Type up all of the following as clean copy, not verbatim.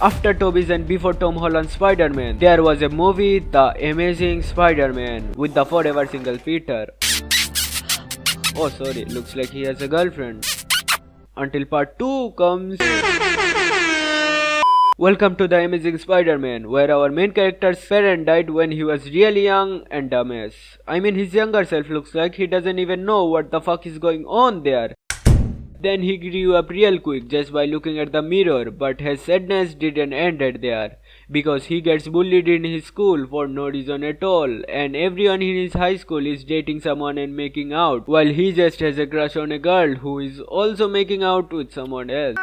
After Tobey's and before Tom Holland's Spider-Man, there was a movie, The Amazing Spider-Man, with the forever single Peter. Oh sorry, looks like he has a girlfriend. Until part 2 comes. Welcome to The Amazing Spider-Man, where our main character's parent died when he was really young and dumbass. I mean, his younger self looks like he doesn't even know what the fuck is going on there. Then he grew up real quick just by looking at the mirror, but his sadness didn't end there. Because he gets bullied in his school for no reason at all, and everyone in his high school is dating someone and making out, while he just has a crush on a girl who is also making out with someone else.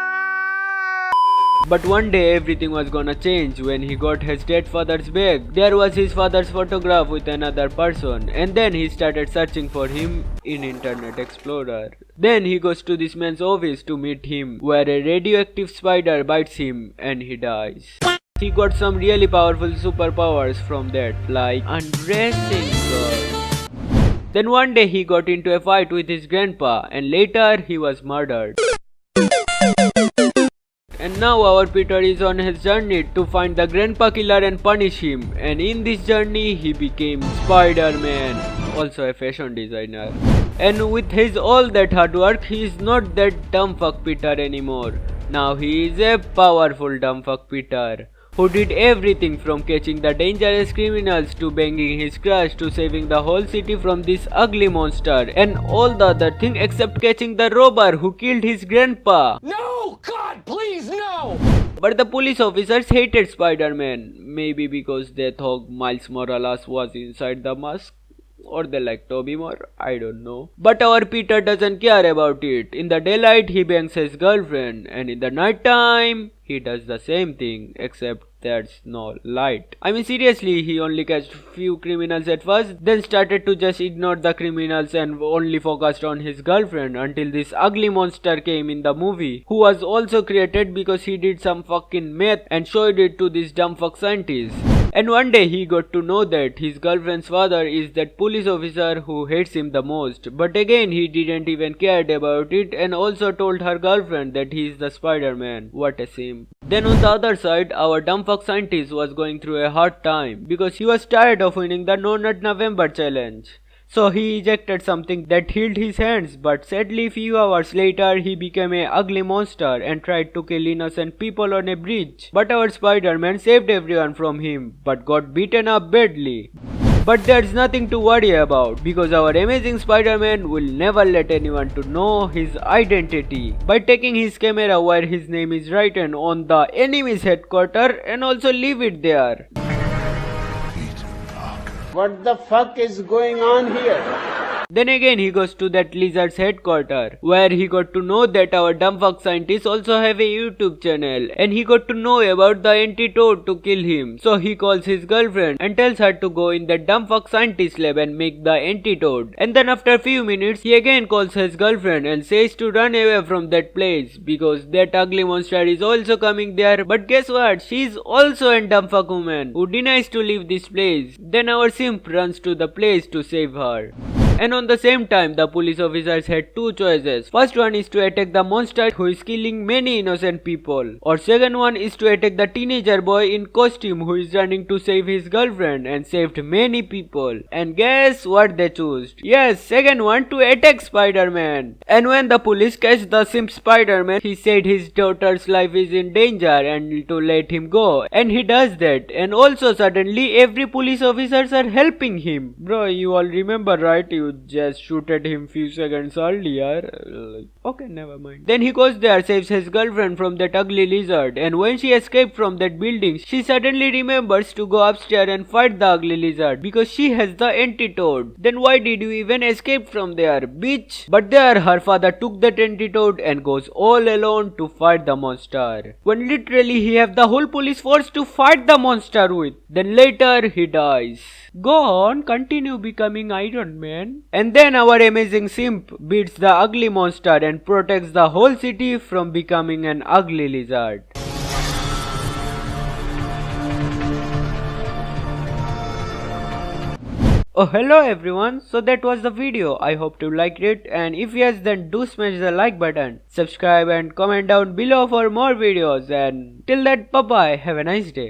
But one day everything was gonna change when he got his dead father's bag. There was his father's photograph with another person, and then he started searching for him in Internet Explorer. Then he goes to this man's office to meet him, where a radioactive spider bites him and he dies. He got some really powerful superpowers from that, like undressing girls. Then one day he got into a fight with his grandpa, and later he was murdered. And now our Peter is on his journey to find the grandpa killer and punish him. And in this journey he became Spider-Man, also a fashion designer. And with his all that hard work, he is not that dumb fuck Peter anymore. Now he is a powerful dumb fuck Peter, who did everything from catching the dangerous criminals to banging his crush to saving the whole city from this ugly monster and all the other thing except catching the robber who killed his grandpa. No! God, please, no! But the police officers hated Spider-Man, maybe because they thought Miles Morales was inside the mask. Or they like Tobey more, I don't know. But our Peter doesn't care about it. In the daylight he bangs his girlfriend, and in the night time he does the same thing, except there's no light. I mean seriously, he only catched few criminals at first, then started to just ignore the criminals and only focused on his girlfriend until this ugly monster came in the movie, who was also created because he did some fucking math and showed it to this dumb fuck scientist. And one day he got to know that his girlfriend's father is that police officer who hates him the most. But again he didn't even care about it and also told her girlfriend that he is the Spider-Man. What a simp. Then on the other side, our dumb fuck scientist was going through a hard time because he was tired of winning the No Nut November challenge. So he ejected something that healed his hands, but sadly few hours later he became an ugly monster and tried to kill innocent people on a bridge. But our Spider-Man saved everyone from him, but got beaten up badly. But there's nothing to worry about, because our amazing Spider-Man will never let anyone to know his identity by taking his camera where his name is written on the enemy's headquarters and also leave it there. What the fuck is going on here? Then again he goes to that lizard's headquarters, where he got to know that our dumb fuck scientists also have a YouTube channel, and he got to know about the antidote to kill him. So he calls his girlfriend and tells her to go in the dumb fuck scientist lab and make the antidote. And then after a few minutes he again calls his girlfriend and says to run away from that place because that ugly monster is also coming there. But guess what? She's also a dumb fuck woman who denies to leave this place. Then our simp runs to the place to save her. And on the same time, the police officers had two choices. First one is to attack the monster who is killing many innocent people. Or second one is to attack the teenager boy in costume who is running to save his girlfriend and saved many people. And guess what they chose? Yes, second one, to attack Spider-Man. And when the police catch the simp Spider-Man, he said his daughter's life is in danger and to let him go. And he does that. And also suddenly every police officers are helping him. Bro, you all remember, right? You just shooted him few seconds earlier. Okay, never mind. Then he goes there, saves his girlfriend from that ugly lizard, and when she escaped from that building, she suddenly remembers to go upstairs and fight the ugly lizard because she has the antidote. Then why did you even escape from there, bitch? But there her father took that antidote and goes all alone to fight the monster, when literally he have the whole police force to fight the monster with. Then later he dies. Go on, continue becoming Iron Man. And then our amazing simp beats the ugly monster and protects the whole city from becoming an ugly lizard. Oh, hello everyone. So that was the video. I hope you liked it, and if yes, then do smash the like button, subscribe and comment down below for more videos, and till that, bye bye, have a nice day.